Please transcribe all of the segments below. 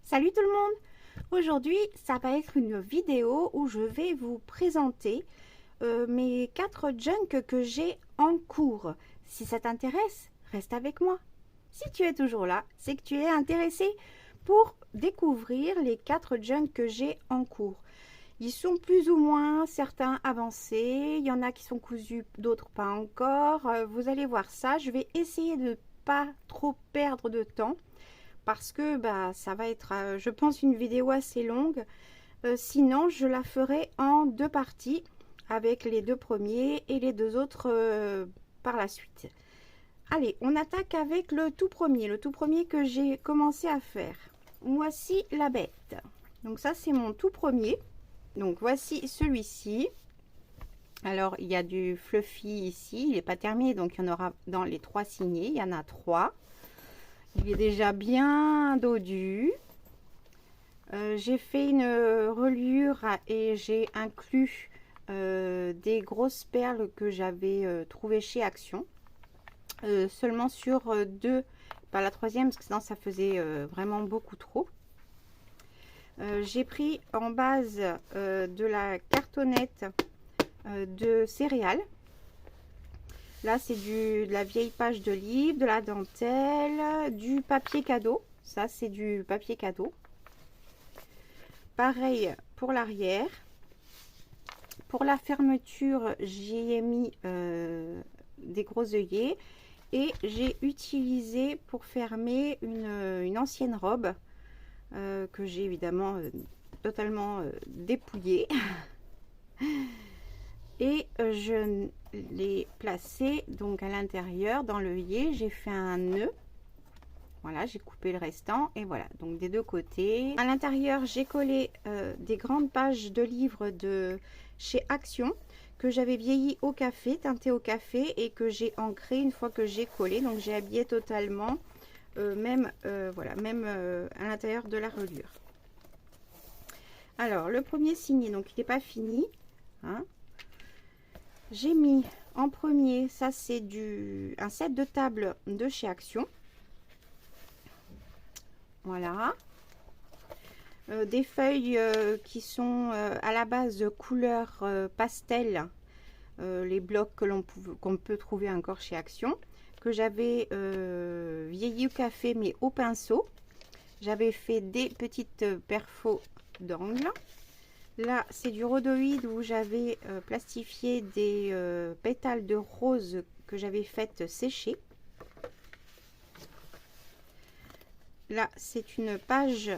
Salut tout le monde! Aujourd'hui, ça va être une vidéo où je vais vous présenter mes 4 junk que j'ai en cours. Si ça t'intéresse, reste avec moi. Si tu es toujours là, c'est que tu es intéressé pour découvrir les 4 junk que j'ai en cours. Ils sont plus ou moins certains avancés, il y en a qui sont cousus, d'autres pas encore. Vous allez voir ça, je vais essayer de pas trop perdre de temps parce que ça va être, je pense, une vidéo assez longue. Sinon, je la ferai en 2 parties avec les 2 premiers et les 2 autres par la suite. Allez, on attaque avec le tout premier que j'ai commencé à faire. Voici la bête. Donc ça, c'est mon tout premier. Donc voici celui-ci. Alors, il y a du fluffy ici. Il n'est pas terminé, donc il y en aura dans les 3 signés. Il y en a 3. Il est déjà bien dodu. J'ai fait une reliure et j'ai inclus des grosses perles que j'avais trouvées chez Action. Seulement sur 2, pas la troisième parce que sinon ça faisait vraiment beaucoup trop. J'ai pris en base de la cartonnette de céréales. Là, c'est de la vieille page de livre, de la dentelle, du papier cadeau. Ça, c'est du papier cadeau. Pareil pour l'arrière. Pour la fermeture, j'y ai mis des gros œillets. Et j'ai utilisé pour fermer une ancienne robe que j'ai évidemment totalement dépouillée. Et je l'ai placé donc à l'intérieur dans l'œillet. J'ai fait un nœud. Voilà, j'ai coupé le restant et voilà, donc des deux côtés. À l'intérieur, j'ai collé des grandes pages de livres de chez Action que j'avais vieilli au café, teinté au café et que j'ai ancré une fois que j'ai collé. Donc j'ai habillé totalement, voilà, même à l'intérieur de la reliure. Alors le premier signé, donc il n'est pas fini, hein. J'ai mis en premier, ça c'est un set de table de chez Action. Voilà. Des feuilles qui sont à la base de couleur pastel. Les blocs qu'on peut trouver encore chez Action. Que j'avais vieilli au café mais au pinceau. J'avais fait des petites perfos d'angle. Là, c'est du rhodoïde où j'avais plastifié des pétales de rose que j'avais fait sécher. Là, c'est une page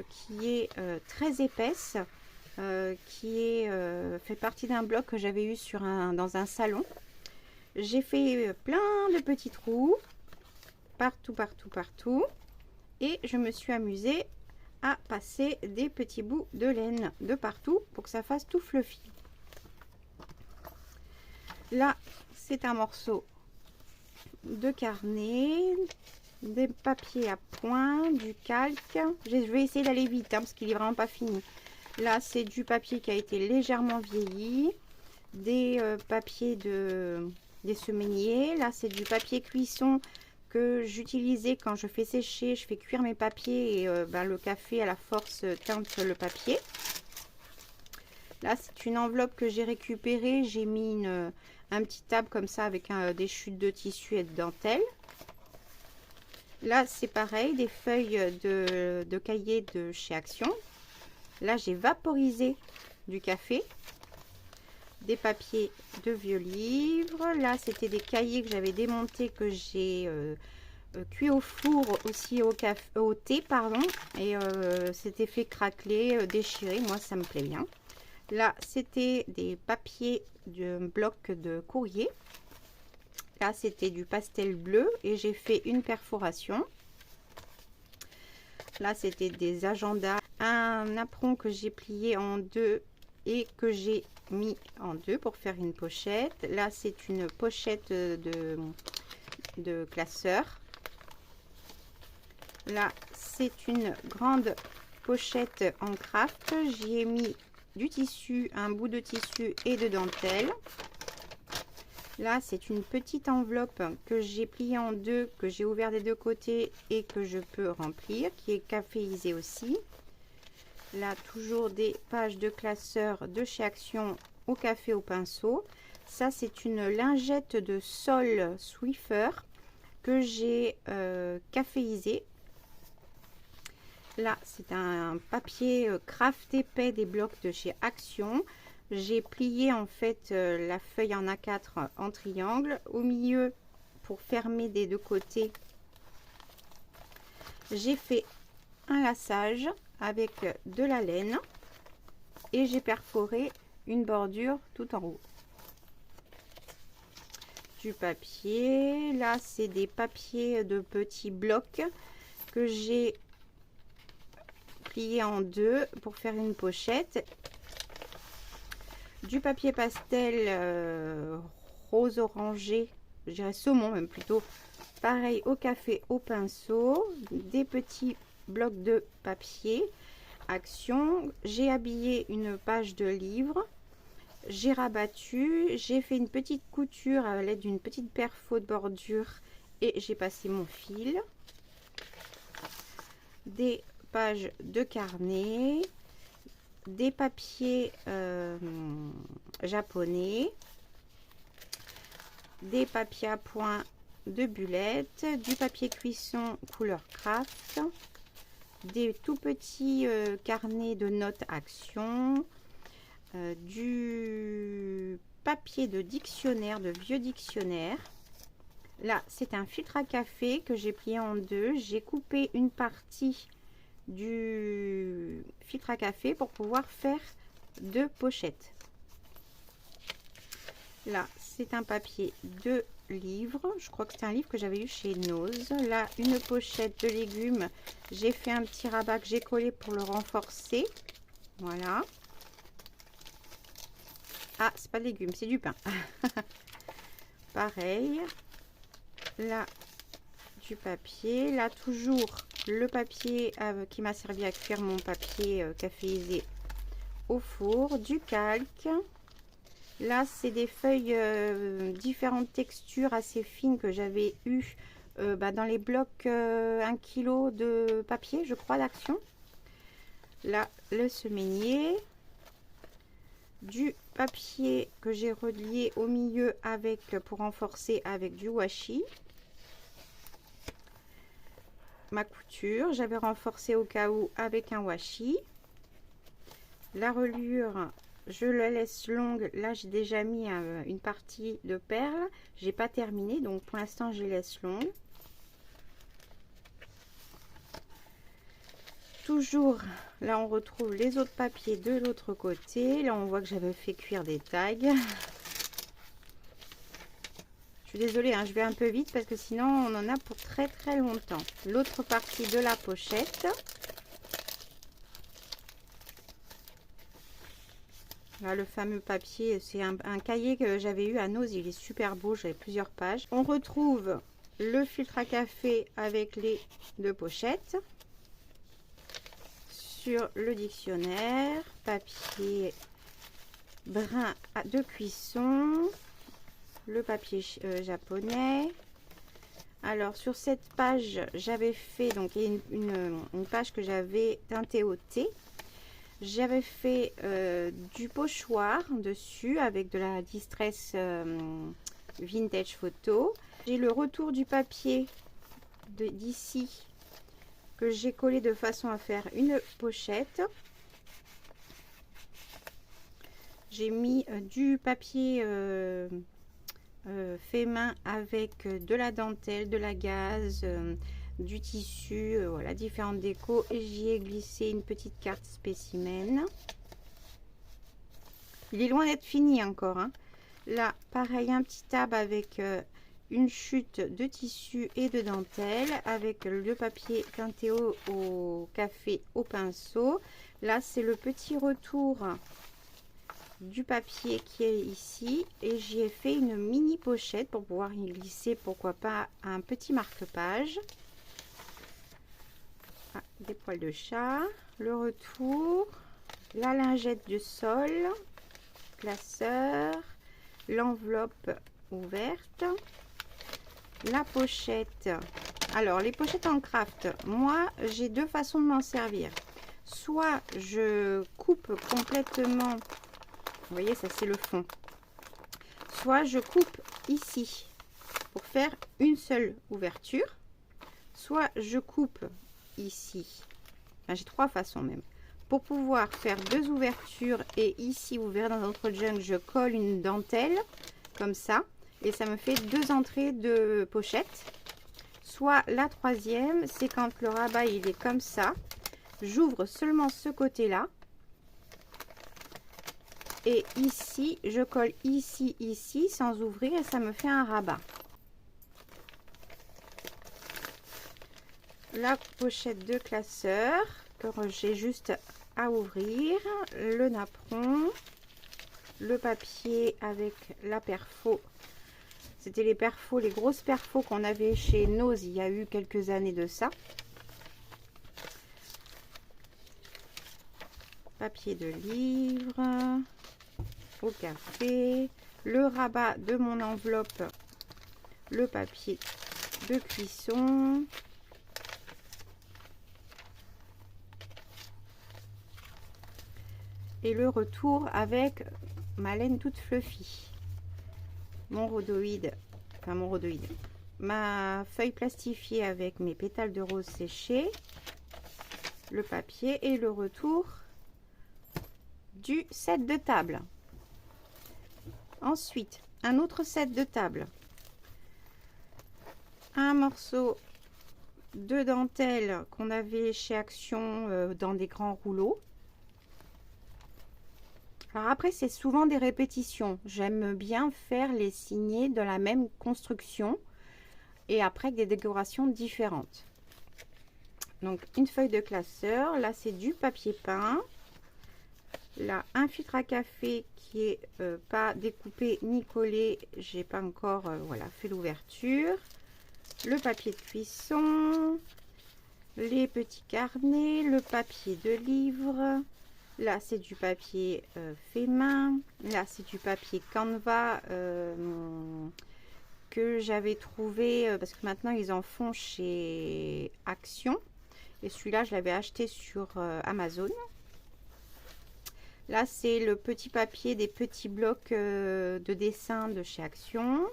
qui est très épaisse, qui fait partie d'un bloc que j'avais eu dans un salon. J'ai fait plein de petits trous, partout, et je me suis amusée à passer des petits bouts de laine de partout pour que ça fasse tout fluffy. Là, c'est un morceau de carnet, des papiers à point, du calque. Je vais essayer d'aller vite parce qu'il est vraiment pas fini. Là, c'est du papier qui a été légèrement vieilli, des papiers des semainiers. Là, c'est du papier cuisson que j'utilisais quand je fais sécher, je fais cuire mes papiers et le café à la force teinte le papier. Là, c'est une enveloppe que j'ai récupérée. J'ai mis un petit tab comme ça avec des chutes de tissu et de dentelle. Là, c'est pareil, des feuilles de cahier de chez Action. Là, j'ai vaporisé du café. Des papiers de vieux livres. Là, c'était des cahiers que j'avais démontés, que j'ai cuit au four aussi au thé, pardon. Et c'était fait craqueler, déchirer. Moi, ça me plaît bien. Là, c'était des papiers de bloc de courrier. Là, c'était du pastel bleu et j'ai fait une perforation. Là, c'était des agendas. Un apron que j'ai plié en deux et que j'ai mis en deux pour faire une pochette. Là, c'est une pochette de classeur. Là, c'est une grande pochette en craft. J'y ai mis du tissu, un bout de tissu et de dentelle. Là, c'est une petite enveloppe que j'ai pliée en deux, que j'ai ouvert des deux côtés et que je peux remplir, qui est caféisée aussi. Là, toujours des pages de classeur de chez Action au café au pinceau. Ça, c'est une lingette de sol Swiffer que j'ai caféisée. Là, c'est un papier craft épais des blocs de chez Action. J'ai plié en fait la feuille en A4 en triangle. Au milieu, pour fermer des deux côtés, j'ai fait un laçage avec de la laine et j'ai perforé une bordure tout en haut. Du papier, là c'est des papiers de petits blocs que j'ai plié en deux pour faire une pochette. Du papier pastel rose orangé, je dirais saumon même plutôt, pareil au café au pinceau, des petits blocs de papier Action. J'ai habillé une page de livre, j'ai rabattu, j'ai fait une petite couture à l'aide d'une petite perfo de bordure et j'ai passé mon fil. Des pages de carnet, des papiers japonais, des papiers à point de bullettes, du papier cuisson couleur craft, des tout petits carnets de notes Action, du papier de dictionnaire, de vieux dictionnaire. Là, c'est un filtre à café que j'ai plié en deux. J'ai coupé une partie du filtre à café pour pouvoir faire deux pochettes. Là, c'est un papier de livre. Je crois que c'est un livre que j'avais eu chez Nose. Là, une pochette de légumes. J'ai fait un petit rabat que j'ai collé pour le renforcer. Voilà. Ah, c'est pas de légumes, c'est du pain. Pareil. Là, du papier. Là, toujours le papier qui m'a servi à cuire mon papier caféisé au four. Du calque. Là, c'est des feuilles différentes textures assez fines que j'avais eu dans les blocs 1 kg de papier, je crois, d'Action. Là, le semainier. Du papier que j'ai relié au milieu avec pour renforcer avec du washi. Ma couture, j'avais renforcé au cas où avec un washi. La reliure, je la laisse longue. Là, j'ai déjà mis une partie de perles. J'ai pas terminé, donc pour l'instant, je les laisse longues. Toujours, là, on retrouve les autres papiers de l'autre côté. Là, on voit que j'avais fait cuire des tags. Je suis désolée, hein, je vais un peu vite parce que sinon, on en a pour très très longtemps. L'autre partie de la pochette. Là, le fameux papier, c'est un cahier que j'avais eu à Nose, il est super beau, j'avais plusieurs pages. On retrouve le filtre à café avec les deux pochettes. Sur le dictionnaire, papier brun de cuisson, le papier japonais. Alors sur cette page, j'avais fait donc une page que j'avais teintée au thé. J'avais fait du pochoir dessus avec de la distress vintage photo. J'ai le retour du papier d'ici que j'ai collé de façon à faire une pochette. J'ai mis du papier fait main avec de la dentelle, de la gaze, du tissu, voilà, différentes décos, et j'y ai glissé une petite carte spécimen. Il est loin d'être fini encore, hein. Là, pareil, un petit tab avec une chute de tissu et de dentelle avec le papier teinté au café au pinceau. Là, c'est le petit retour du papier qui est ici et j'y ai fait une mini pochette pour pouvoir y glisser, pourquoi pas, un petit marque-page. Ah, des poils de chat, le retour, la lingette du sol, classeur, l'enveloppe ouverte. La pochette. Alors, les pochettes en craft, moi, j'ai deux façons de m'en servir. Soit je coupe complètement, vous voyez, ça c'est le fond. Soit je coupe ici pour faire une seule ouverture. Soit je coupe ici. Enfin, j'ai trois façons même. Pour pouvoir faire deux ouvertures, et ici, vous verrez dans notre junk, je colle une dentelle comme ça. Et ça me fait deux entrées de pochette. Soit la troisième, c'est quand le rabat il est comme ça. J'ouvre seulement ce côté-là. Et ici, je colle ici, ici, sans ouvrir, et ça me fait un rabat. La pochette de classeur, que j'ai juste à ouvrir. Le napperon. Le papier avec la perfo. C'était les perfos, les grosses perfos qu'on avait chez Nose il y a eu quelques années de ça. Papier de livre, au café, le rabat de mon enveloppe, le papier de cuisson. Et le retour avec ma laine toute fluffy. Mon rhodoïde, enfin mon rhodoïde, ma feuille plastifiée avec mes pétales de rose séchés, le papier et le retour du set de table. Ensuite, un autre set de table, un morceau de dentelle qu'on avait chez Action dans des grands rouleaux. Alors après, c'est souvent des répétitions. J'aime bien faire les signets de la même construction et après avec des décorations différentes. Donc une feuille de classeur. Là, c'est du papier peint. Là, un filtre à café qui est pas découpé ni collé. J'ai pas encore voilà, fait l'ouverture. Le papier de cuisson. Les petits carnets. Le papier de livre. Là, c'est du papier fait main. Là, c'est du papier Canva que j'avais trouvé parce que maintenant, ils en font chez Action. Et celui-là, je l'avais acheté sur Amazon. Là, c'est le petit papier des petits blocs de dessin de chez Action.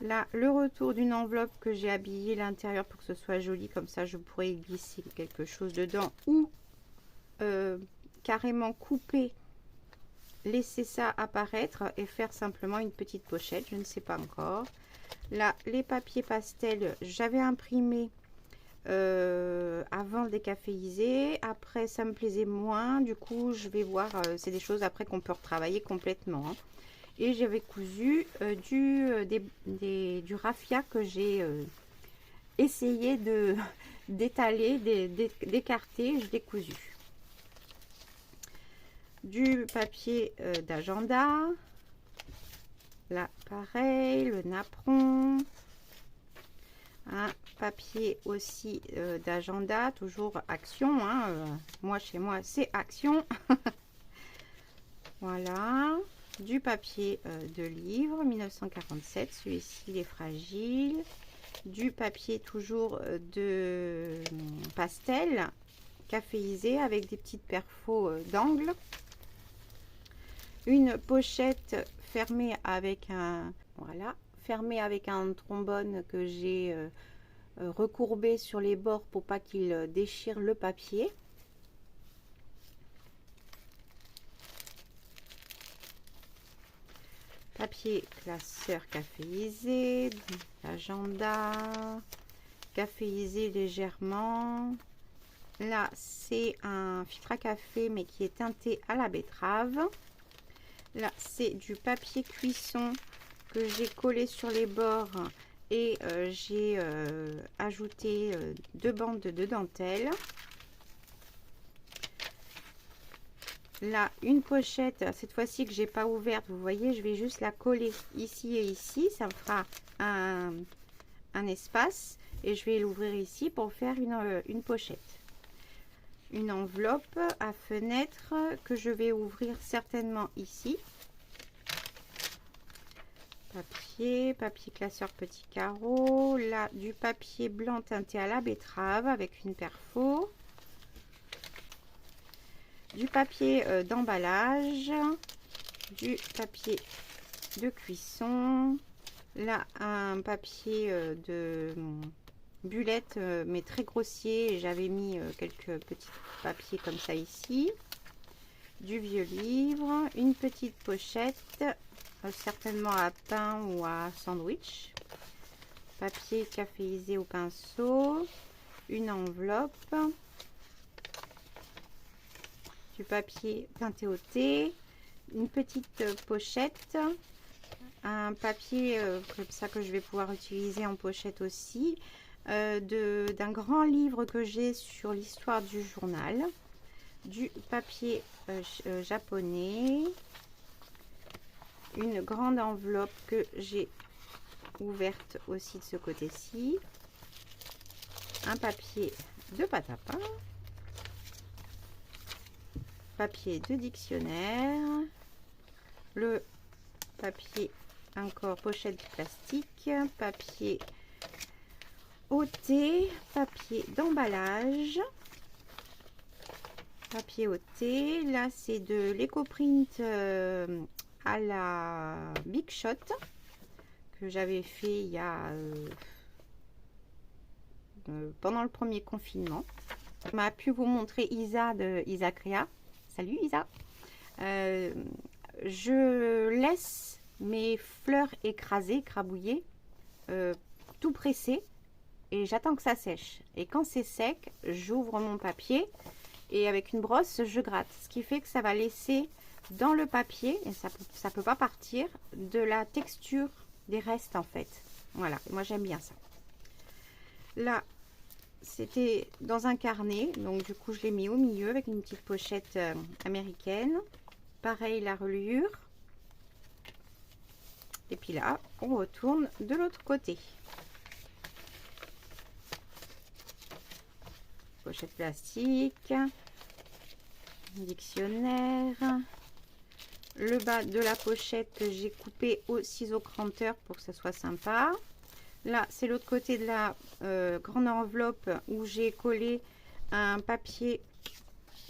Là, le retour d'une enveloppe que j'ai habillé l'intérieur pour que ce soit joli. Comme ça, je pourrais glisser quelque chose dedans ou carrément couper, laisser ça apparaître et faire simplement une petite pochette, je ne sais pas encore. Là, les papiers pastels, j'avais imprimé avant le décaféiser, après ça me plaisait moins, du coup je vais voir, c'est des choses après qu'on peut retravailler complètement, hein. Et j'avais cousu du raffia que j'ai essayé de d'étaler, d'écarter, je l'ai cousu. Du papier d'agenda, là pareil, le napperon, un papier aussi d'agenda, toujours Action, hein, moi chez moi c'est Action. Voilà, du papier de livre 1947, celui-ci il est fragile, du papier toujours de pastel caféisé avec des petites perfos d'angle. Une pochette fermée avec un trombone que j'ai recourbé sur les bords pour pas qu'il déchire le papier. Papier classeur caféisé, agenda caféisé légèrement. Là, c'est un filtre à café mais qui est teinté à la betterave. Là, c'est du papier cuisson que j'ai collé sur les bords et j'ai ajouté deux bandes de dentelle. Là, une pochette, cette fois-ci que j'ai pas ouverte, vous voyez, je vais juste la coller ici et ici. Ça me fera un espace et je vais l'ouvrir ici pour faire une pochette. Une enveloppe à fenêtre que je vais ouvrir certainement ici. papier, papier classeur petit carreau, là du papier blanc teinté à la betterave avec une perfo, du papier d'emballage, du papier de cuisson, là un papier de bullette mais très grossier, j'avais mis quelques petits papiers comme ça ici, du vieux livre, une petite pochette, certainement à pain ou à sandwich, papier caféisé au pinceau, une enveloppe, du papier teinté au thé, une petite pochette, un papier comme ça que je vais pouvoir utiliser en pochette aussi, d'un grand livre que j'ai sur l'histoire du journal, du papier japonais, une grande enveloppe que j'ai ouverte aussi de ce côté-ci, un papier de pâte à pain, papier de dictionnaire, le papier encore pochette plastique, papier au thé, papier d'emballage, papier au thé, là c'est de l'éco-print à la Big Shot que j'avais fait il y a pendant le premier confinement. Je m'a pu vous montrer Isa de Isa Créa. Salut Isa. Je laisse mes fleurs écrasées, écrabouillées, tout pressé et j'attends que ça sèche. Et quand c'est sec, j'ouvre mon papier et avec une brosse, je gratte. Ce qui fait que ça va laisser dans le papier, et ça peut pas partir, de la texture des restes en fait. Voilà, moi j'aime bien ça. Là, c'était dans un carnet, donc du coup je l'ai mis au milieu avec une petite pochette américaine. Pareil la reliure. Et puis là, on retourne de l'autre côté. Pochette plastique, dictionnaire, le bas de la pochette que j'ai coupé au ciseau cranteur pour que ça soit sympa. Là, c'est l'autre côté de la grande enveloppe où j'ai collé un papier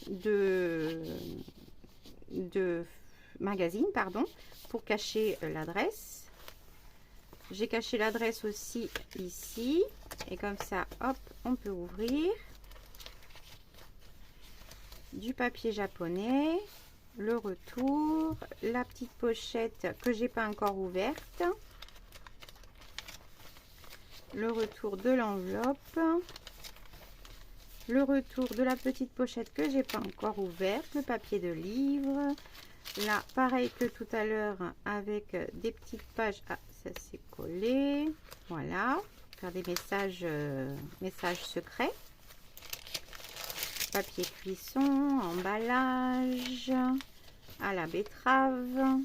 de magazine, pardon, pour cacher l'adresse. J'ai caché l'adresse aussi ici. Et comme ça, hop, on peut ouvrir. Du papier japonais, le retour, la petite pochette que j'ai pas encore ouverte, le retour de l'enveloppe, le retour de la petite pochette que j'ai pas encore ouverte, le papier de livre, là pareil que tout à l'heure avec des petites pages, ah ça s'est collé, voilà, faire des messages secrets. Papier cuisson, emballage, à la betterave,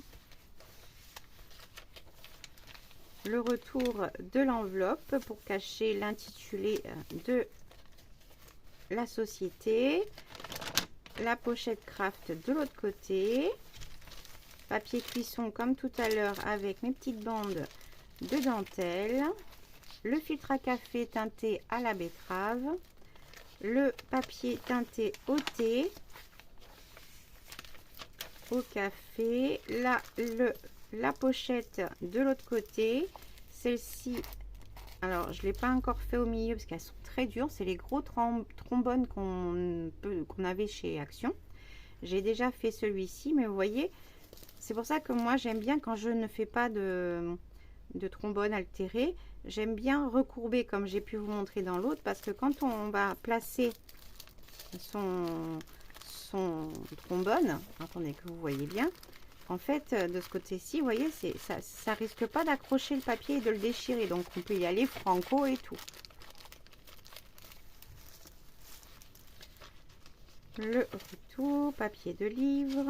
le retour de l'enveloppe pour cacher l'intitulé de la société, la pochette craft de l'autre côté, papier cuisson comme tout à l'heure avec mes petites bandes de dentelle, le filtre à café teinté à la betterave, le papier teinté au thé, au café, là la pochette de l'autre côté, celle-ci, alors je l'ai pas encore fait au milieu parce qu'elles sont très dures, c'est les gros trombones qu'on avait chez Action. J'ai déjà fait celui-ci, mais vous voyez, c'est pour ça que moi j'aime bien quand je ne fais pas de trombone altéré, j'aime bien recourber comme j'ai pu vous montrer dans l'autre, parce que quand on va placer son trombone, attendez que vous voyez bien, en fait de ce côté-ci, vous voyez, ça risque pas d'accrocher le papier et de le déchirer, donc on peut y aller franco et tout. Le retour, papier de livre.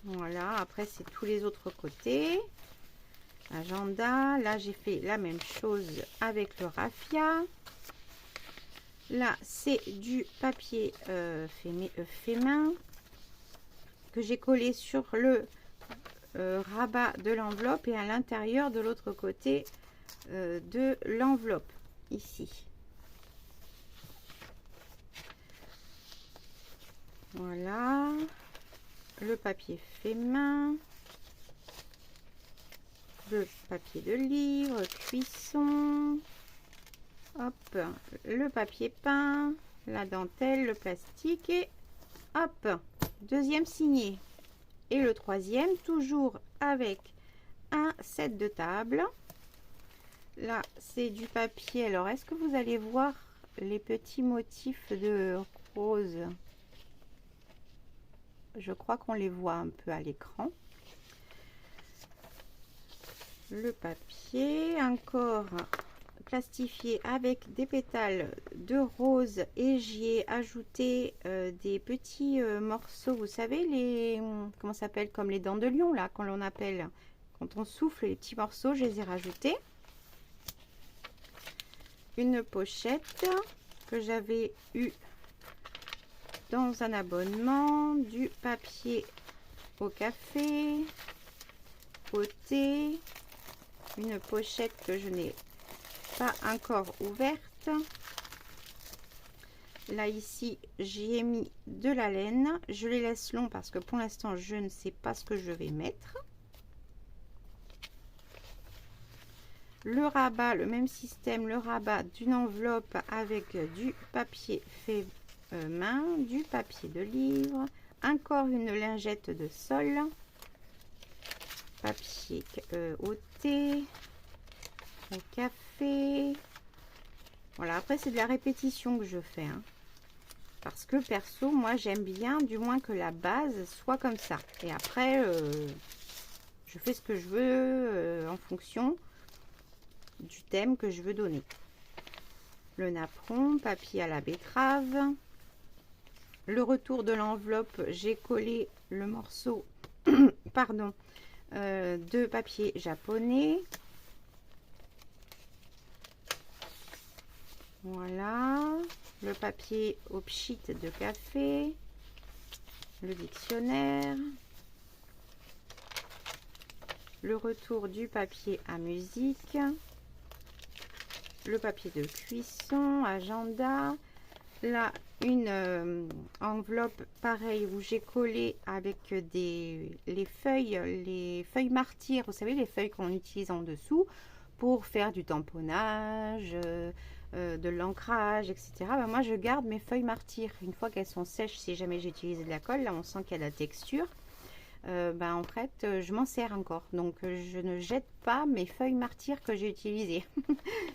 Voilà, après c'est tous les autres côtés. Agenda, là j'ai fait la même chose avec le raffia. Là c'est du papier fait main que j'ai collé sur le rabat de l'enveloppe et à l'intérieur de l'autre côté de l'enveloppe, ici. Voilà, le papier fait main, le papier de livre, cuisson, hop, le papier peint, la dentelle, le plastique et hop, deuxième signé. Et le troisième, toujours avec un set de table. Là, c'est du papier. Alors, est-ce que vous allez voir les petits motifs de rose? Je crois qu'on les voit un peu à l'écran. Le papier, encore plastifié avec des pétales de rose et j'y ai ajouté des petits morceaux, vous savez, les comment ça s'appelle, comme les dents de lion là, quand l'on appelle, quand on souffle, les petits morceaux, je les ai rajoutés. Une pochette que j'avais eu dans un abonnement, du papier au café, au thé, une pochette que je n'ai pas encore ouverte. Là ici j'y ai mis de la laine, je les laisse longs parce que pour l'instant je ne sais pas ce que je vais mettre. Le rabat, le même système, le rabat d'une enveloppe avec du papier fait main, du papier de livre, encore une lingette de sol, papier au thé, au café. Voilà, après c'est de la répétition que je fais, hein, parce que perso moi j'aime bien du moins que la base soit comme ça, et après je fais ce que je veux en fonction du thème que je veux donner. Le napperon, papier à la betterave, le retour de l'enveloppe, j'ai collé le morceau pardon de papier japonais. Voilà, le papier au pchit de café, le dictionnaire, le retour du papier à musique, le papier de cuisson, agenda. Là, une enveloppe pareille où j'ai collé avec les feuilles martyrs, vous savez, les feuilles qu'on utilise en dessous pour faire du tamponnage, de l'ancrage, etc. Ben, moi je garde mes feuilles martyrs une fois qu'elles sont sèches. Si jamais j'utilise de la colle, là on sent qu'il y a de la texture, ben en fait je m'en sers encore, donc je ne jette pas mes feuilles martyrs que j'ai utilisées.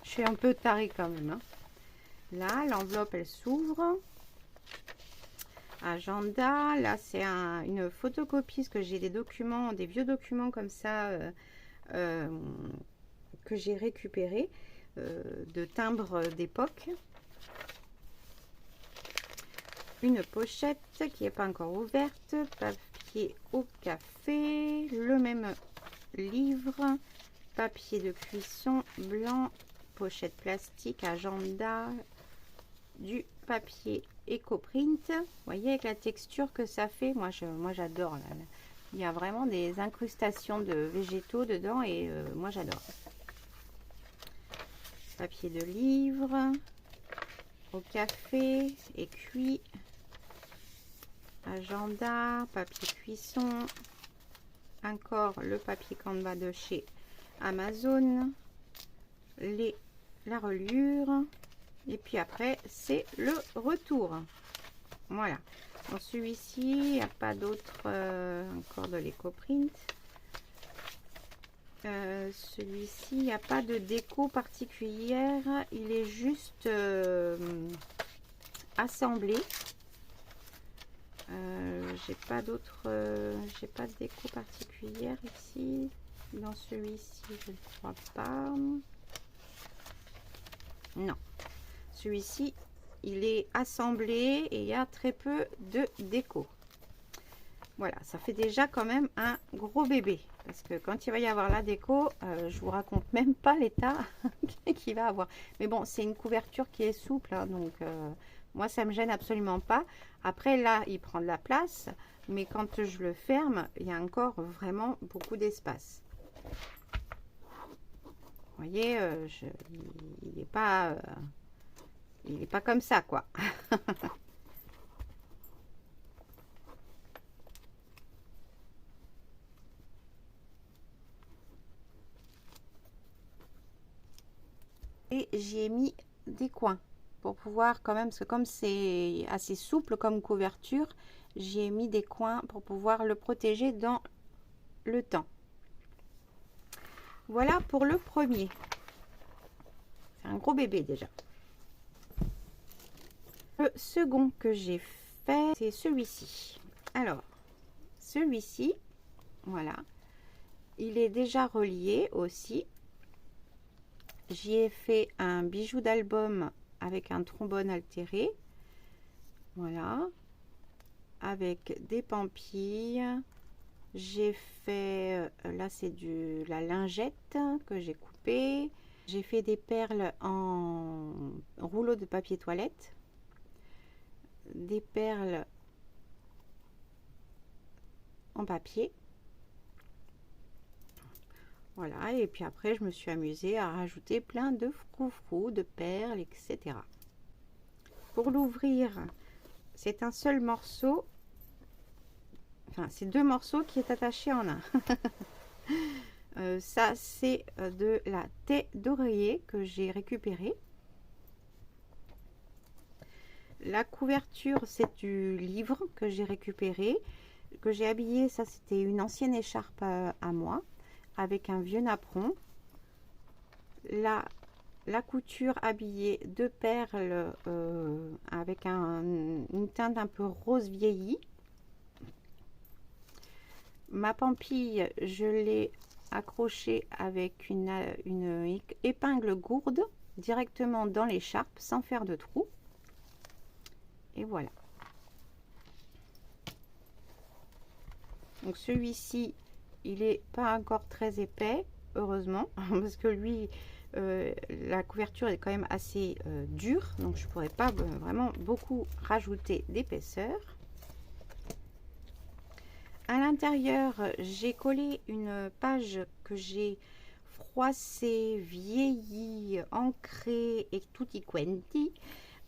Je suis un peu tarée quand même, hein. Là l'enveloppe elle s'ouvre, agenda, là c'est une photocopie parce que j'ai des documents, des vieux documents comme ça que j'ai récupéré de timbres d'époque. Une pochette qui n'est pas encore ouverte, papier au café, le même livre, papier de cuisson blanc, pochette plastique, agenda, du papier EcoPrint. Vous voyez avec la texture que ça fait, moi j'adore. Il y a vraiment des incrustations de végétaux dedans et moi j'adore. Papier de livre, au café et cuit, agenda, papier cuisson, encore le papier Canva de chez Amazon, la reliure, et puis après c'est le retour. Voilà, dans celui-ci il n'y a pas d'autre, encore de l'EcoPrint. Celui-ci, il n'y a pas de déco particulière, il est juste assemblé. J'ai pas d'autre, j'ai pas de déco particulière ici. Dans celui-ci, je ne crois pas. Non, celui-ci, il est assemblé et il y a très peu de déco. Voilà, ça fait déjà quand même un gros bébé. Parce que quand il va y avoir la déco, je vous raconte même pas l'état qu'il va avoir. Mais bon, c'est une couverture qui est souple, hein, donc moi, ça me gêne absolument pas. Après, là, il prend de la place. Mais quand je le ferme, il y a encore vraiment beaucoup d'espace. Vous voyez, il n'est pas, comme ça, quoi. Et j'y ai mis des coins pour pouvoir quand même, parce que comme c'est assez souple comme couverture, j'y ai mis des coins pour pouvoir le protéger dans le temps. Voilà pour le premier. C'est un gros bébé déjà. Le second que j'ai fait, c'est celui-ci. Alors, celui-ci, voilà, il est déjà relié aussi. J'y ai fait un bijou d'album avec un trombone altéré. Voilà. Avec des pampilles. J'ai fait, là c'est la lingette que j'ai coupée. J'ai fait des perles en rouleau de papier toilette. Des perles en papier. Voilà, et puis après je me suis amusée à rajouter plein de froufrous, de perles, etc. Pour l'ouvrir, c'est un seul morceau, enfin c'est deux morceaux qui est attaché en un. Ça c'est de la taie d'oreiller que j'ai récupérée. La couverture c'est du livre que j'ai récupéré, que j'ai habillé. Ça c'était une ancienne écharpe à moi avec un vieux napperon. Là, la couture habillée de perles avec une teinte un peu rose vieilli. Ma pampille, je l'ai accrochée avec une épingle gourde directement dans l'écharpe sans faire de trou. Et voilà. Donc celui-ci, il n'est pas encore très épais, heureusement, parce que lui, la couverture est quand même assez dure, donc je ne pourrais pas vraiment beaucoup rajouter d'épaisseur. À l'intérieur, j'ai collé une page que j'ai froissée, vieillie, ancrée et tutti quanti,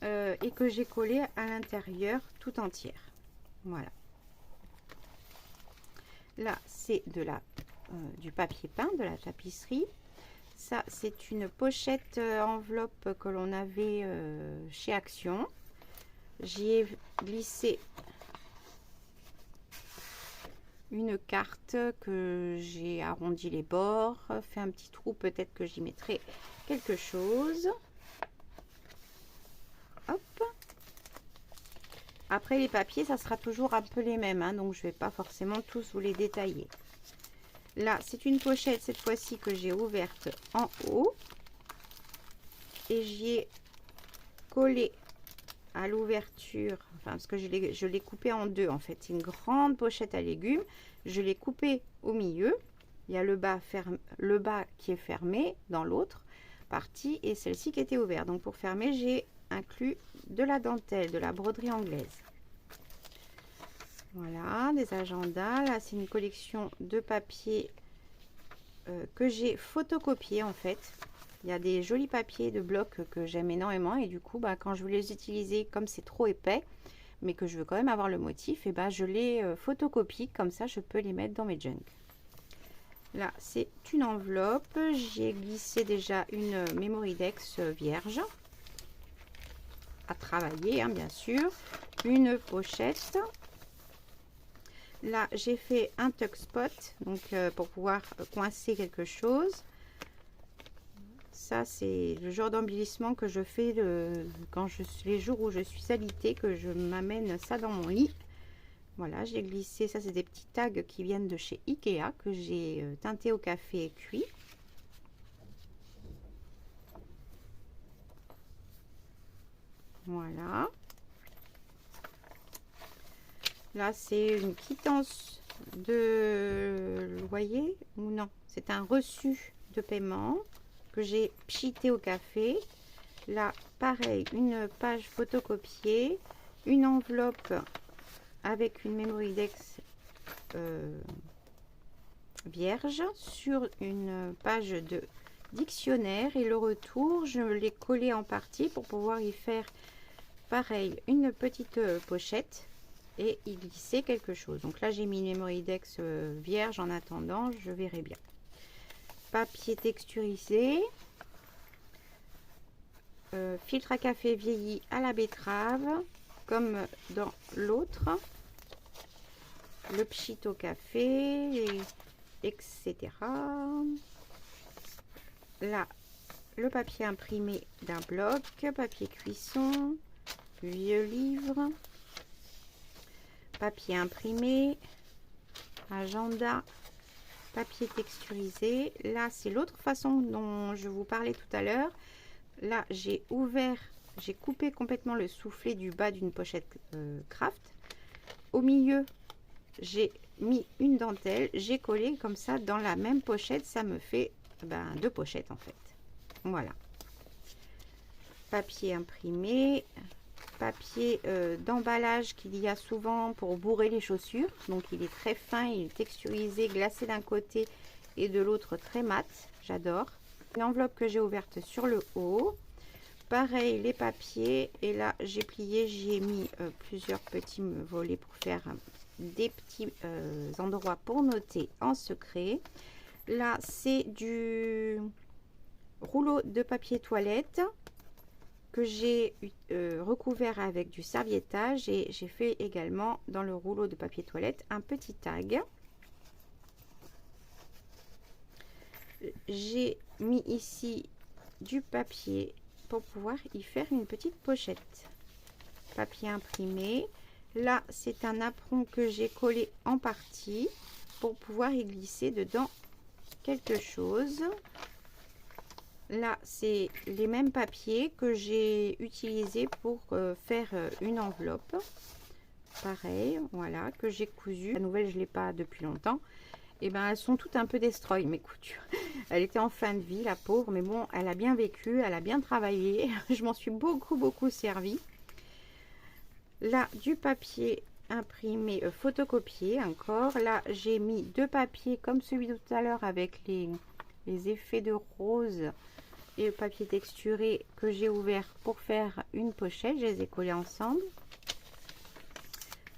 et que j'ai collée à l'intérieur tout entière. Voilà. Là, c'est du papier peint, de la tapisserie. Ça, c'est une pochette enveloppe que l'on avait chez Action. J'y ai glissé une carte que j'ai arrondi les bords, fait un petit trou, peut-être que j'y mettrai quelque chose. Hop. Après les papiers, ça sera toujours un peu les mêmes, hein, donc je ne vais pas forcément tous vous les détailler. Là, c'est une pochette cette fois-ci que j'ai ouverte en haut. Et j'y ai collé à l'ouverture, enfin parce que je l'ai coupé en deux en fait. C'est une grande pochette à légumes. Je l'ai coupé au milieu. Il y a le bas qui est fermé dans l'autre partie et celle-ci qui était ouverte. Donc pour fermer, j'ai inclus de la dentelle, de la broderie anglaise. Voilà, des agendas. Là, c'est une collection de papiers que j'ai photocopié en fait. Il y a des jolis papiers de blocs que j'aime énormément et du coup, quand je voulais les utiliser, comme c'est trop épais, mais que je veux quand même avoir le motif, et je les photocopie, comme ça je peux les mettre dans mes junk. Là, c'est une enveloppe. J'y ai glissé déjà une Memoridex vierge à travailler, hein, bien sûr. Une pochette. Là, j'ai fait un tuck spot, donc pour pouvoir coincer quelque chose. Ça, c'est le genre d'embellissement que je fais les jours où je suis alitée, que je m'amène ça dans mon lit. Voilà, j'ai glissé, ça c'est des petits tags qui viennent de chez Ikea, que j'ai teinté au café et cuit. Voilà. Là, c'est une quittance de loyer ou non, c'est un reçu de paiement que j'ai pchité au café. Là, pareil, une page photocopiée, une enveloppe avec une Mémoridex vierge sur une page de dictionnaire, et le retour, je l'ai collé en partie pour pouvoir y faire pareil une petite pochette et y glisser quelque chose. Donc là, j'ai mis une Mémoridex vierge en attendant, je verrai bien. Papier texturisé, filtre à café vieilli à la betterave, comme dans l'autre, le pchit au café, etc. Là, le papier imprimé d'un bloc, papier cuisson, vieux livre, papier imprimé, agenda, papier texturisé. Là, c'est l'autre façon dont je vous parlais tout à l'heure. Là, j'ai coupé complètement le soufflet du bas d'une pochette craft. Au milieu, j'ai mis une dentelle, j'ai collé comme ça dans la même pochette. Ça me fait deux pochettes en fait. Voilà. Papier imprimé, papier d'emballage qu'il y a souvent pour bourrer les chaussures. Donc il est très fin, il est texturisé, glacé d'un côté et de l'autre très mat. J'adore. Une enveloppe que j'ai ouverte sur le haut. Pareil, les papiers. Et là, j'ai plié, j'ai mis plusieurs petits volets pour faire des petits endroits pour noter en secret. Là, c'est du rouleau de papier toilette que j'ai recouvert avec du serviettage, et j'ai fait également dans le rouleau de papier toilette un petit tag. J'ai mis ici du papier pour pouvoir y faire une petite pochette. Papier imprimé. Là, c'est un apron que j'ai collé en partie pour pouvoir y glisser dedans quelque chose. Là, c'est les mêmes papiers que j'ai utilisés pour faire une enveloppe. Pareil, voilà, que j'ai cousu. La nouvelle, je ne l'ai pas depuis longtemps. Et ben, elles sont toutes un peu destroy, mes coutures. Elle était en fin de vie, la pauvre, mais bon, elle a bien vécu, elle a bien travaillé. Je m'en suis beaucoup servi. Là, du papier imprimé, photocopié encore. Là, j'ai mis deux papiers comme celui de tout à l'heure avec les effets de rose et le papier texturé que j'ai ouvert pour faire une pochette. Je les ai collés ensemble.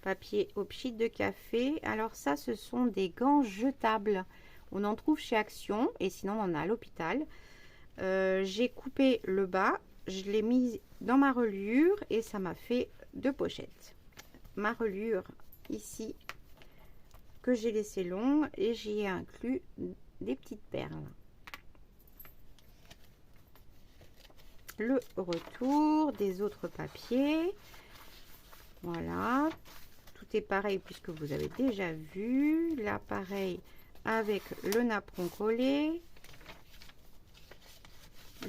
Papier au pchit de café. Alors ça, ce sont des gants jetables. On en trouve chez Action et sinon on en a à l'hôpital. J'ai coupé le bas, je l'ai mis dans ma reliure et ça m'a fait deux pochettes. Ma reliure ici que j'ai laissé long, et j'y ai inclus des petites perles. Le retour des autres papiers. Voilà, tout est pareil puisque vous avez déjà vu. Là, pareil avec le napperon collé.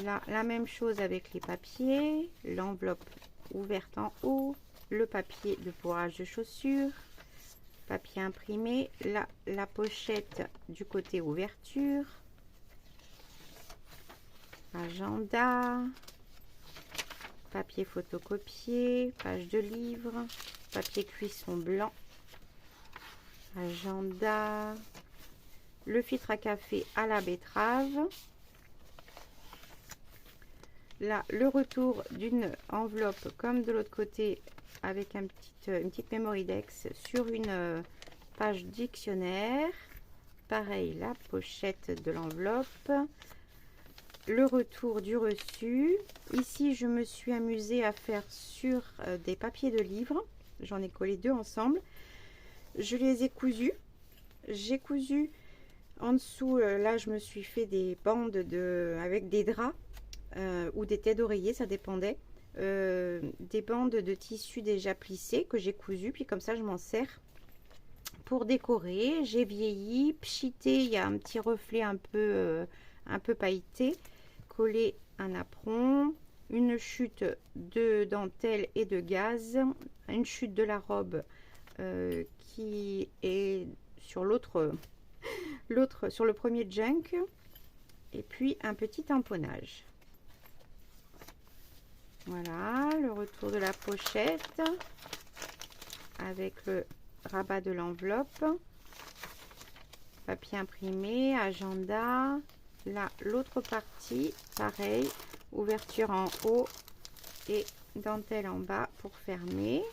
Là, la même chose avec les papiers. L'enveloppe ouverte en haut. Le papier de bourrage de chaussures. Papier imprimé. Là, la pochette du côté ouverture. Agenda. Papier photocopié, page de livre, papier cuisson blanc, agenda, le filtre à café à la betterave. Là, le retour d'une enveloppe comme de l'autre côté avec une petite Mémoridex sur une page dictionnaire. Pareil, la pochette de l'enveloppe. Le retour du reçu. Ici, je me suis amusée à faire sur des papiers de livres. J'en ai collé deux ensemble. Je les ai cousus. J'ai cousu en dessous. Là, je me suis fait des bandes avec des draps ou des têtes d'oreiller, ça dépendait. Des bandes de tissu déjà plissées que j'ai cousues. Puis comme ça, je m'en sers pour décorer. J'ai vieilli, pchité. Il y a un petit reflet un peu pailleté. Coller un apron, une chute de dentelle et de gaze, une chute de la robe qui est sur sur le premier junk, et puis un petit tamponnage. Voilà le retour de la pochette avec le rabat de l'enveloppe, papier imprimé, agenda. Là l'autre partie, pareil, ouverture en haut et dentelle en bas pour fermer.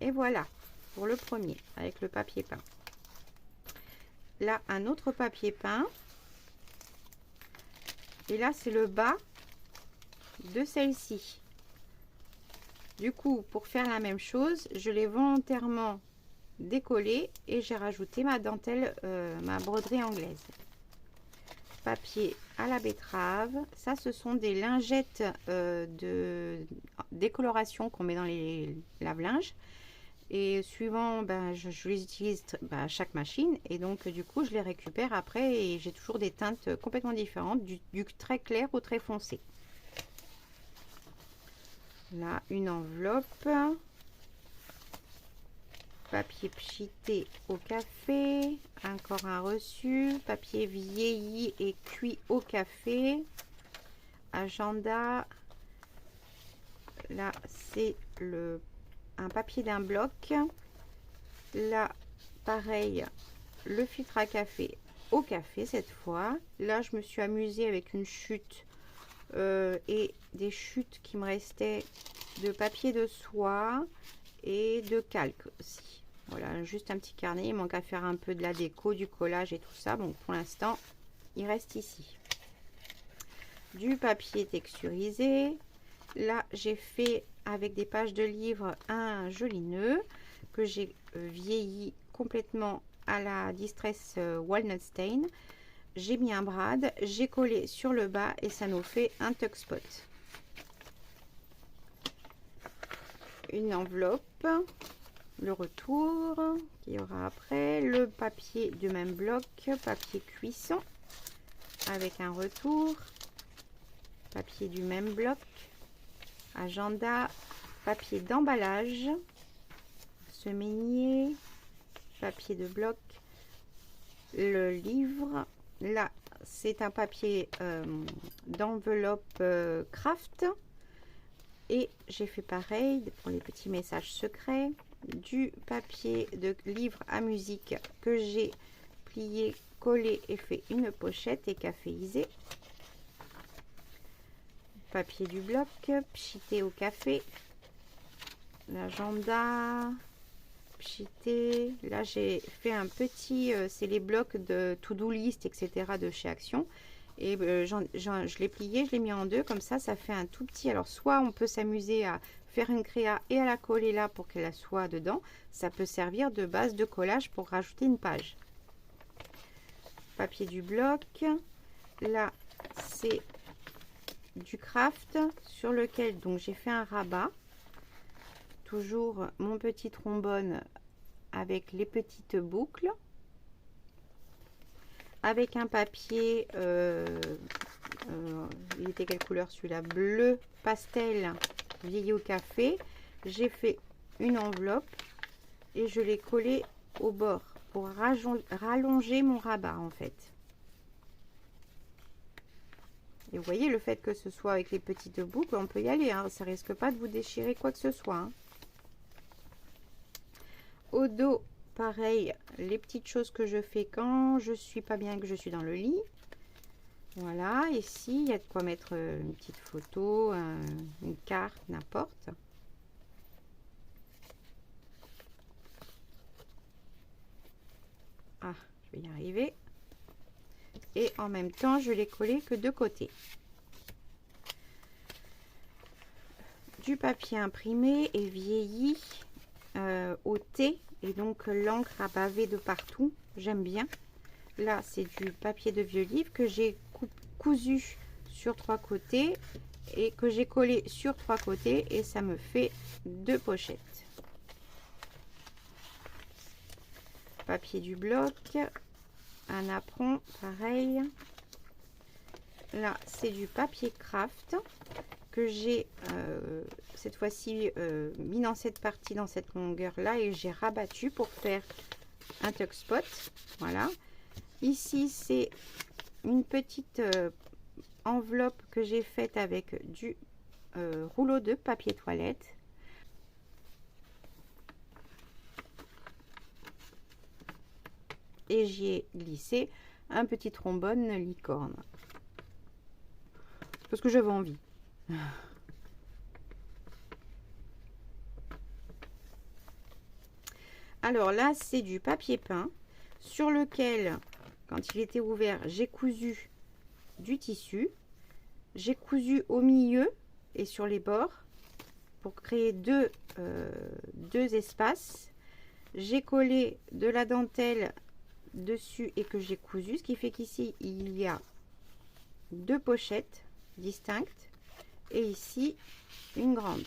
Et voilà pour le premier avec le papier peint. Là un autre papier peint, et là c'est le bas de celle-ci. Du coup, pour faire la même chose, je l'ai volontairement décollé et j'ai rajouté ma dentelle, ma broderie anglaise. Papier à la betterave, ça ce sont des lingettes de décoloration qu'on met dans les lave-linges, et suivant je les utilise à chaque machine, et donc du coup je les récupère après et j'ai toujours des teintes complètement différentes, du très clair au très foncé. Là une enveloppe, papier pchité au café, encore un reçu, papier vieilli et cuit au café, agenda. Là c'est un papier d'un bloc. Là pareil, le filtre à café au café cette fois. Là je me suis amusée avec une chute et des chutes qui me restaient de papier de soie et de calque aussi. Voilà, juste un petit carnet, il manque à faire un peu de la déco, du collage et tout ça. Donc pour l'instant il reste ici. Du papier texturisé. Là j'ai fait avec des pages de livres un joli nœud que j'ai vieilli complètement à la Distress Walnut Stain. J'ai mis un brad, j'ai collé sur le bas et ça nous fait un tuck spot. Une enveloppe, le retour qu'il y aura après, le papier du même bloc, papier cuisson avec un retour, papier du même bloc, agenda, papier d'emballage, semainier, papier de bloc, le livre. Là c'est un papier d'enveloppe craft, et j'ai fait pareil pour les petits messages secrets. Du papier de livre à musique que j'ai plié, collé et fait une pochette et caféisé. Papier du bloc pchité au café, l'agenda pchité. Là j'ai fait un petit, c'est les blocs de to-do list etc de chez Action, et je l'ai plié, je l'ai mis en deux, comme ça fait un tout petit. Alors soit on peut s'amuser à faire une créa et à la coller là pour qu'elle soit dedans, ça peut servir de base de collage pour rajouter une page. Papier du bloc, là c'est du craft sur lequel donc j'ai fait un rabat, toujours mon petit trombone avec les petites boucles, avec un papier il était quelle couleur celui-là, bleu pastel vieilli au café. J'ai fait une enveloppe et je l'ai collé au bord pour rallonger mon rabat en fait. Et vous voyez, le fait que ce soit avec les petites boucles, on peut y aller, hein, ça risque pas de vous déchirer quoi que ce soit, hein. Au dos pareil, les petites choses que je fais quand je suis pas bien, que je suis dans le lit. Voilà, ici il y a de quoi mettre une petite photo, une carte, n'importe. Ah, je vais y arriver. Et en même temps je l'ai collé que de côté. Du papier imprimé et vieilli au thé, et donc l'encre a bavé de partout, j'aime bien. Là c'est du papier de vieux livre que j'ai cousu sur 3 côtés et que j'ai collé sur 3 côtés, et ça me fait 2 pochettes. Papier du bloc, un apron pareil. Là c'est du papier craft que j'ai cette fois-ci mis dans cette partie, dans cette longueur là, et j'ai rabattu pour faire un tuck spot. Voilà. Ici c'est une petite enveloppe que j'ai faite avec du rouleau de papier toilette. Et j'y ai glissé un petit trombone licorne. Parce que j'avais envie. Alors là, c'est du papier peint sur lequel, quand il était ouvert, j'ai cousu du tissu. J'ai cousu au milieu et sur les bords pour créer deux espaces. J'ai collé de la dentelle dessus et que j'ai cousu, ce qui fait qu'ici il y a deux pochettes distinctes et ici une grande.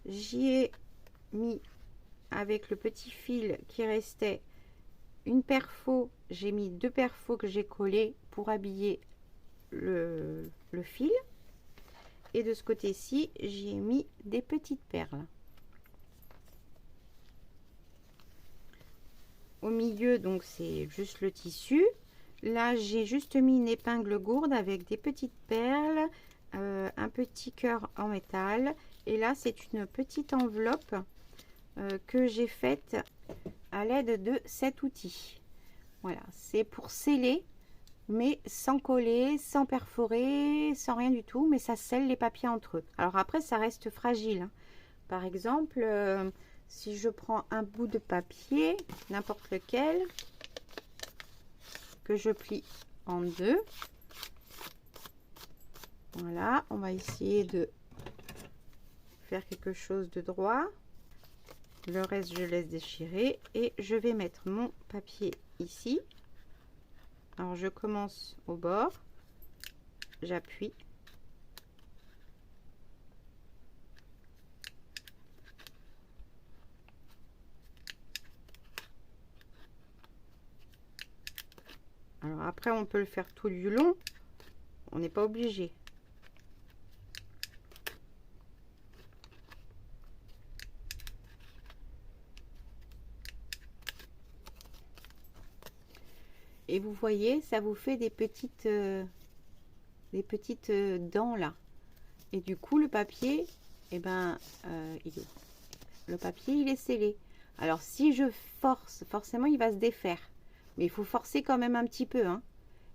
J'y ai mis avec le petit fil qui restait une perfo, j'ai mis deux perfos que j'ai collés pour habiller le fil, et de ce côté-ci j'y ai mis des petites perles. Au milieu, donc c'est juste le tissu. Là, j'ai juste mis une épingle gourde avec des petites perles, un petit cœur en métal. Et là, c'est une petite enveloppe que j'ai faite à l'aide de cet outil. Voilà, c'est pour sceller, mais sans coller, sans perforer, sans rien du tout. Mais ça scelle les papiers entre eux. Alors après, ça reste fragile, hein. Par exemple... si je prends un bout de papier, n'importe lequel, que je plie en deux, voilà, on va essayer de faire quelque chose de droit. Le reste, je laisse déchirer et je vais mettre mon papier ici. Alors, je commence au bord, j'appuie. Alors après, on peut le faire tout du long. On n'est pas obligé. Et vous voyez, ça vous fait des petites dents là. Et du coup, le papier, eh ben, le papier, il est scellé. Alors, si je force, forcément, il va se défaire. Mais il faut forcer quand même un petit peu, hein.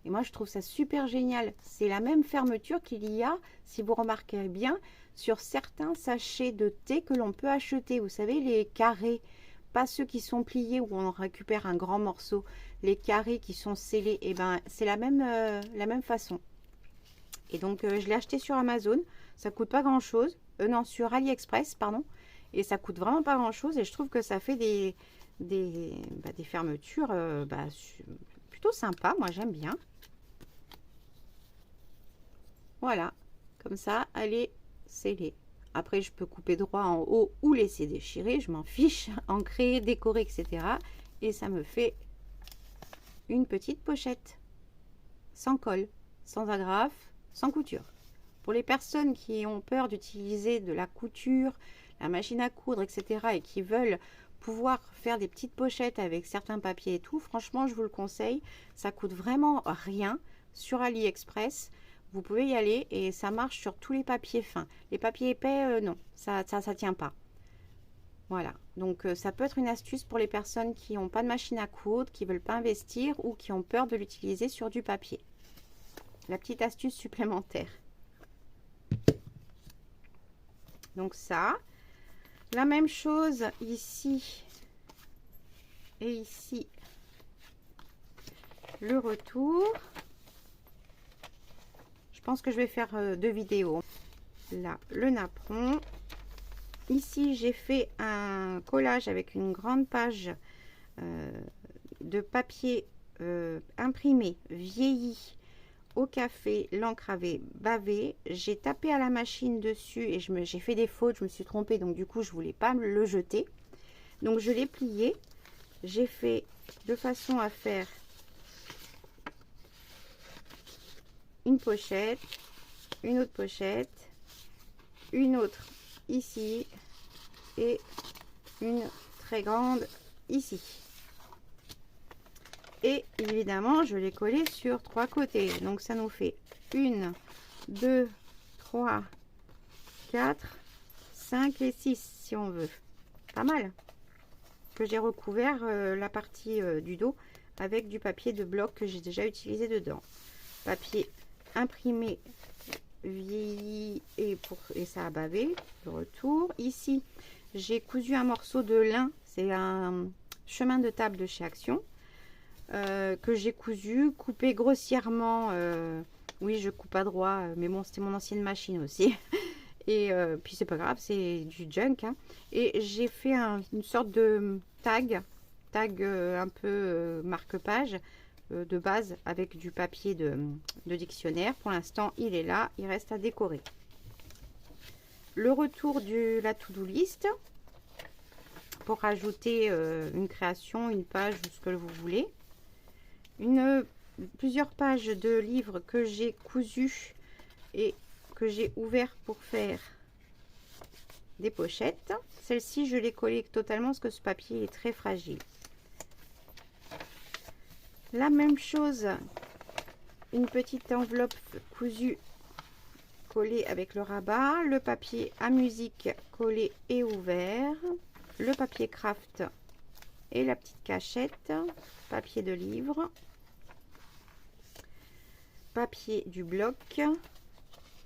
Et moi, je trouve ça super génial. C'est la même fermeture qu'il y a, si vous remarquez bien, sur certains sachets de thé que l'on peut acheter. Vous savez, les carrés, pas ceux qui sont pliés où on récupère un grand morceau. Les carrés qui sont scellés, et ben, c'est la même façon. Et donc, je l'ai acheté sur Amazon. Ça coûte pas grand-chose. Non, sur AliExpress, pardon. Et ça coûte vraiment pas grand-chose. Et je trouve que ça fait des fermetures plutôt sympa. Moi, j'aime bien. Voilà, comme ça, elle est scellée. Après, je peux couper droit en haut ou laisser déchirer, je m'en fiche, ancrer, décorer, etc. Et ça me fait une petite pochette, sans colle, sans agrafe, sans couture. Pour les personnes qui ont peur d'utiliser de la couture, la machine à coudre, etc. et qui veulent pouvoir faire des petites pochettes avec certains papiers et tout, franchement, je vous le conseille. Ça coûte vraiment rien sur AliExpress. Vous pouvez y aller et ça marche sur tous les papiers fins. Les papiers épais, non, ça tient pas. Voilà, donc ça peut être une astuce pour les personnes qui n'ont pas de machine à coudre, qui ne veulent pas investir ou qui ont peur de l'utiliser sur du papier. La petite astuce supplémentaire. Donc ça, la même chose ici et ici, le retour. Je pense que je vais faire deux vidéos. Là, le napperon. Ici, j'ai fait un collage avec une grande page de papier imprimé, vieilli, au café, l'encre avait bavé. J'ai tapé à la machine dessus et j'ai fait des fautes, je me suis trompée, donc du coup, je voulais pas le jeter. Donc, je l'ai plié. J'ai fait de façon à faire une pochette, une autre pochette, une autre ici et une très grande ici. Et évidemment, je l'ai collé sur 3 côtés. Donc, ça nous fait 1, 2, 3, 4, 5 et 6 si on veut. Pas mal. Que j'ai recouvert la partie du dos avec du papier de bloc que j'ai déjà utilisé dedans. Papier imprimé vieilli et ça a bavé. Le retour. Ici, j'ai cousu un morceau de lin. C'est un chemin de table de chez Action. Que j'ai cousu, coupé grossièrement. Oui, je coupe à droit, mais bon, c'était mon ancienne machine aussi. Et puis c'est pas grave, c'est du junk. Hein. Et j'ai fait une sorte de tag un peu marque-page de base avec du papier de dictionnaire. Pour l'instant, il est là, il reste à décorer. Le retour de la to-do list pour rajouter une création, une page ou ce que vous voulez. Plusieurs pages de livres que j'ai cousus et que j'ai ouvert pour faire des pochettes. Celle-ci, je l'ai collée totalement parce que ce papier est très fragile. La même chose, une petite enveloppe cousue collée avec le rabat, le papier à musique collé et ouvert, le papier craft et la petite cachette, papier de livre, papier du bloc,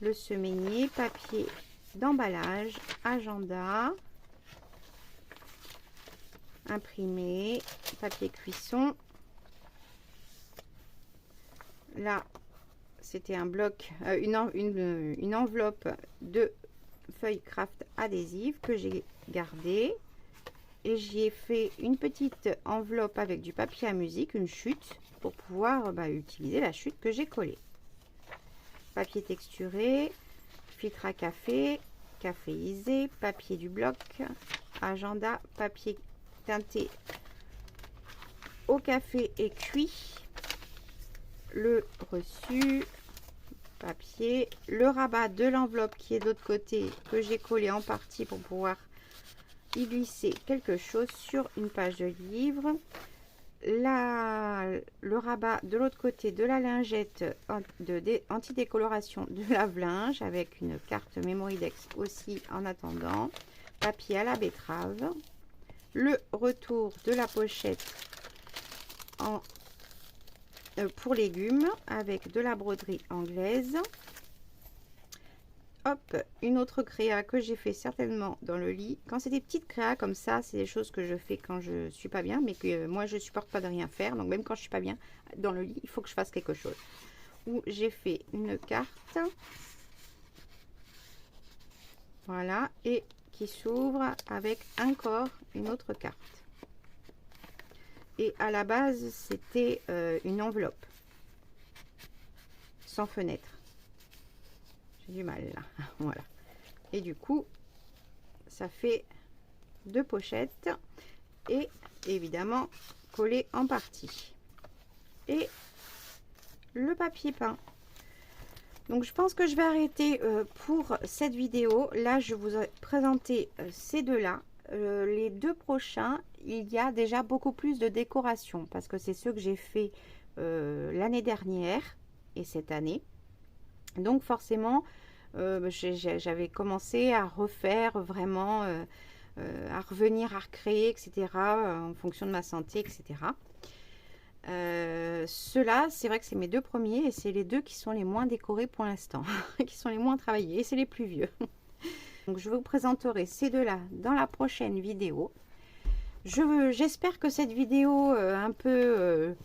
le semainier, papier d'emballage, agenda, imprimé, papier cuisson. Là, c'était un bloc, une enveloppe de feuilles craft adhésives que j'ai gardé. Et j'y ai fait une petite enveloppe avec du papier à musique, une chute, pour pouvoir utiliser la chute que j'ai collée. Papier texturé, filtre à café, caféisé, papier du bloc, agenda, papier teinté au café et cuit, le reçu, papier, le rabat de l'enveloppe qui est de l'autre côté que j'ai collé en partie pour pouvoir y glisser quelque chose sur une page de livre. Le rabat de l'autre côté de la lingette anti-décoloration de lave-linge avec une carte Mémoridex aussi en attendant, papier à la betterave, le retour de la pochette pour légumes avec de la broderie anglaise. Hop, une autre créa que j'ai fait certainement dans le lit. Quand c'est des petites créas comme ça, c'est des choses que je fais quand je suis pas bien, mais que moi je supporte pas de rien faire. Donc même quand je suis pas bien dans le lit, il faut que je fasse quelque chose. Où j'ai fait une carte, voilà, et qui s'ouvre avec encore une autre carte. Et à la base, c'était une enveloppe sans fenêtre. Du mal là, voilà. Et du coup ça fait 2 pochettes et évidemment collé en partie et le papier peint. Donc je pense que je vais arrêter pour cette vidéo. Là je vous ai présenté ces deux là. Les 2 prochains, il y a déjà beaucoup plus de décoration parce que c'est ceux que j'ai fait l'année dernière et cette année. Donc forcément, j'avais commencé à refaire vraiment, à revenir, à recréer, etc. En fonction de ma santé, etc. Ceux-là, c'est vrai que c'est mes 2 premiers et c'est les 2 qui sont les moins décorés pour l'instant, qui sont les moins travaillés et c'est les plus vieux. Donc je vous présenterai ces 2-là dans la prochaine vidéo. J'espère que cette vidéo un peu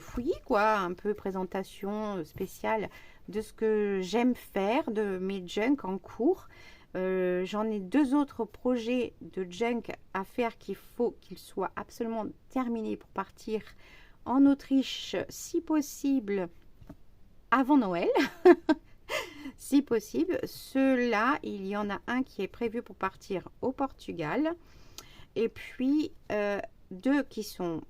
fouillis, quoi, un peu présentation spéciale de ce que j'aime faire, de mes junk en cours. J'en ai 2 autres projets de junk à faire qu'il faut qu'ils soient absolument terminés pour partir en Autriche, si possible, avant Noël. Si possible. Ceux-là, il y en a un qui est prévu pour partir au Portugal. Et puis, 2 qui sont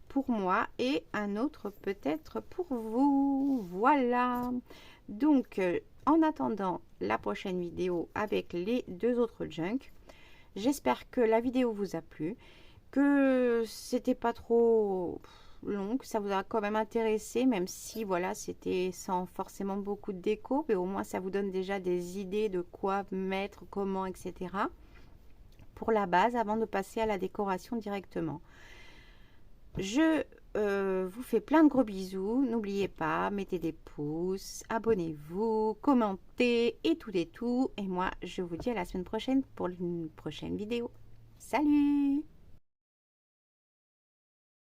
pour moi et un autre peut-être pour vous. Voilà. Donc, en attendant la prochaine vidéo avec les 2 autres junks. J'espère que la vidéo vous a plu, que c'était pas trop long, que ça vous a quand même intéressé, même si voilà, c'était sans forcément beaucoup de déco, mais au moins ça vous donne déjà des idées de quoi mettre, comment, etc. pour la base avant de passer à la décoration directement. Je vous fais plein de gros bisous. N'oubliez pas, mettez des pouces, abonnez-vous, commentez et tout et tout. Et moi, je vous dis à la semaine prochaine pour une prochaine vidéo. Salut!